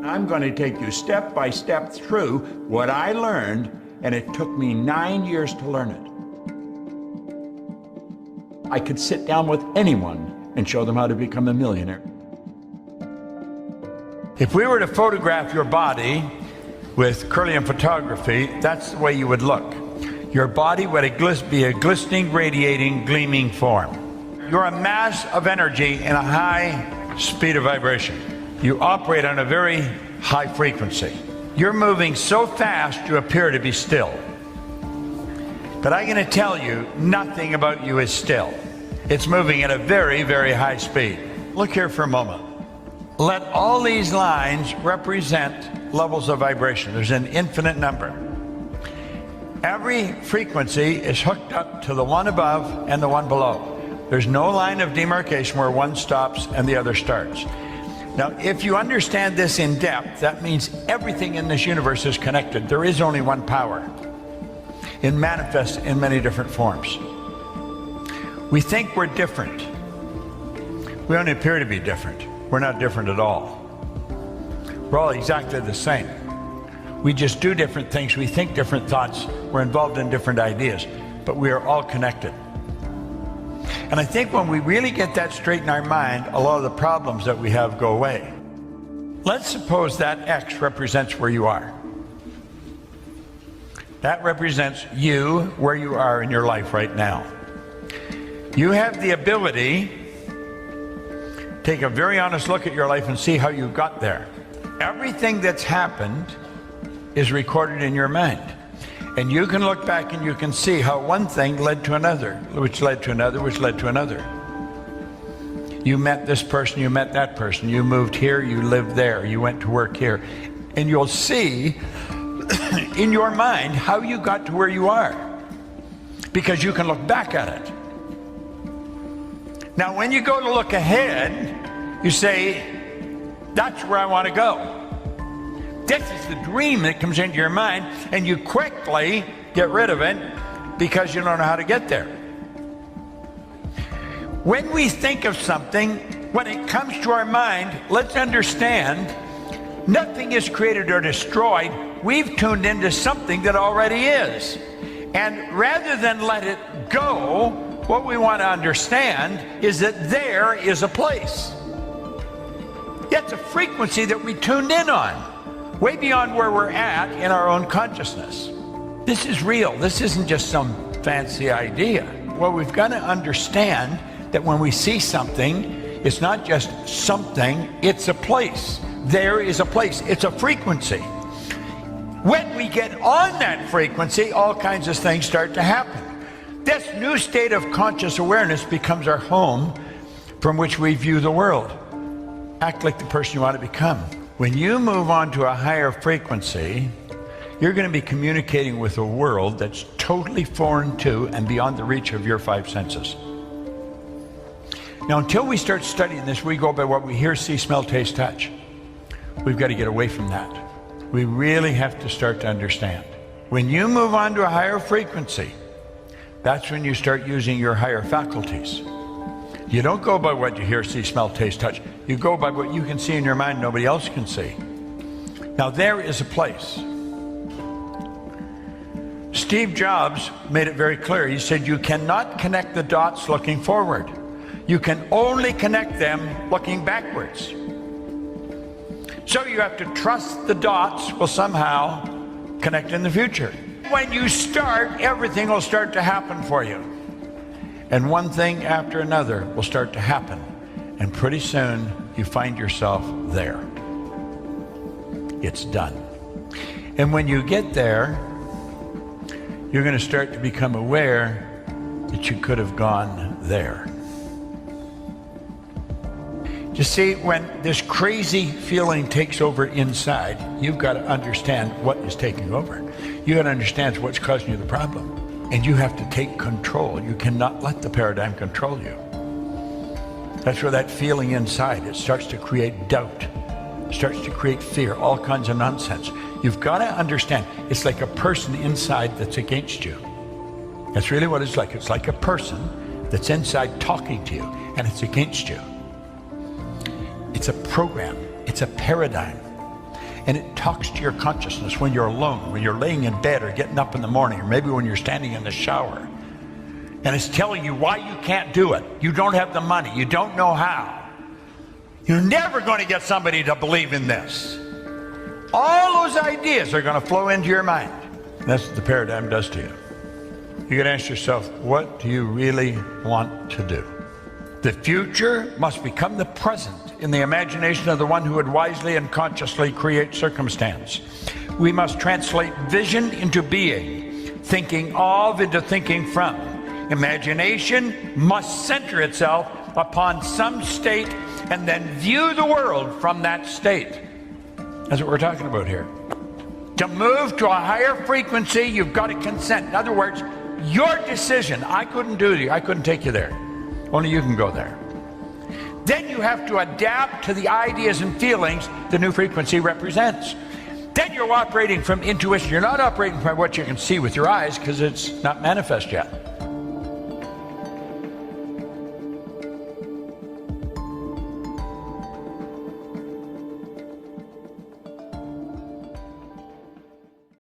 I'm going to take you step by step through what I learned, and it took me 9 years to learn it. I could sit down with anyone and show them how to become a millionaire. If we were to photograph your body with Kirlian photography, that's the way you would look. Your body would be a glistening, radiating, gleaming form. You're a mass of energy in a high speed of vibration. You operate on a very high frequency. You're moving so fast you appear to be still. But I'm going to tell you, nothing about you is still. It's moving at a very, very high speed. Look here for a moment. Let all these lines represent levels of vibration. There's an infinite number. Every frequency is hooked up to the one above and the one below. There's no line of demarcation where one stops and the other starts. Now, if you understand this in depth, that means everything in this universe is connected. There is only one power. It manifests in many different forms. We think we're different. We only appear to be different. We're not different at all. We're all exactly the same. We just do different things. We think different thoughts. We're involved in different ideas, but we are all connected. And I think when we really get that straight in our mind, a lot of the problems that we have go away. Let's suppose that X represents where you are. That represents you, where you are in your life right now. You have the ability to take a very honest look at your life and see how you got there. Everything that's happened is recorded in your mind. And you can look back and you can see how one thing led to another, which led to another, which led to another. You met this person, you met that person, you moved here, you lived there, you went to work here. And you'll see in your mind how you got to where you are, because you can look back at it. Now, when you go to look ahead, you say, that's where I want to go. This is the dream that comes into your mind, and you quickly get rid of it because you don't know how to get there. When we think of something, when it comes to our mind, let's understand nothing is created or destroyed. We've tuned into something that already is. And rather than let it go, what we want to understand is that there is a place. It's a frequency that we tuned in on, way beyond where we're at in our own consciousness. This is real. This isn't just some fancy idea. Well, we've got to understand that when we see something, it's not just something, it's a place. There is a place. It's a frequency. When we get on that frequency, all kinds of things start to happen. This new state of conscious awareness becomes our home from which we view the world. Act like the person you want to become. When you move on to a higher frequency, you're going to be communicating with a world that's totally foreign to and beyond the reach of your five senses. Now, until we start studying this, we go by what we hear, see, smell, taste, touch. We've got to get away from that. We really have to start to understand. When you move on to a higher frequency, that's when you start using your higher faculties. You don't go by what you hear, see, smell, taste, touch. You go by what you can see in your mind nobody else can see. Now, there is a place. Steve Jobs made it very clear. He said, you cannot connect the dots looking forward. You can only connect them looking backwards. So you have to trust the dots will somehow connect in the future. When you start, everything will start to happen for you. And one thing after another will start to happen. And pretty soon you find yourself there. It's done. And when you get there, you're going to start to become aware that you could have gone there. You see, when this crazy feeling takes over inside, you've got to understand what is taking over. You got to understand what's causing you the problem. And you have to take control. You cannot let the paradigm control you. That's where that feeling inside, it starts to create doubt, starts to create fear, all kinds of nonsense. You've got to understand, it's like a person inside that's against you. That's really what it's like. It's like a person that's inside talking to you, and it's against you. It's a program. It's a paradigm. and it talks to your consciousness when you're alone, when you're laying in bed or getting up in the morning, or maybe when you're standing in the shower. And it's telling you why you can't do it. You don't have the money. You don't know how. You're never going to get somebody to believe in this. All those ideas are going to flow into your mind. That's what the paradigm does to you. You can ask yourself, what do you really want to do? The future must become the present in the imagination of the one who would wisely and consciously create circumstance. We must translate vision into being, thinking of into thinking from. Imagination must center itself upon some state and then view the world from that state. That's what we're talking about here. To move to a higher frequency, you've got to consent. In other words, your decision. I couldn't do you. I couldn't take you there. Only you can go there. Then you have to adapt to the ideas and feelings the new frequency represents. Then you're operating from intuition. You're not operating from what you can see with your eyes because it's not manifest yet.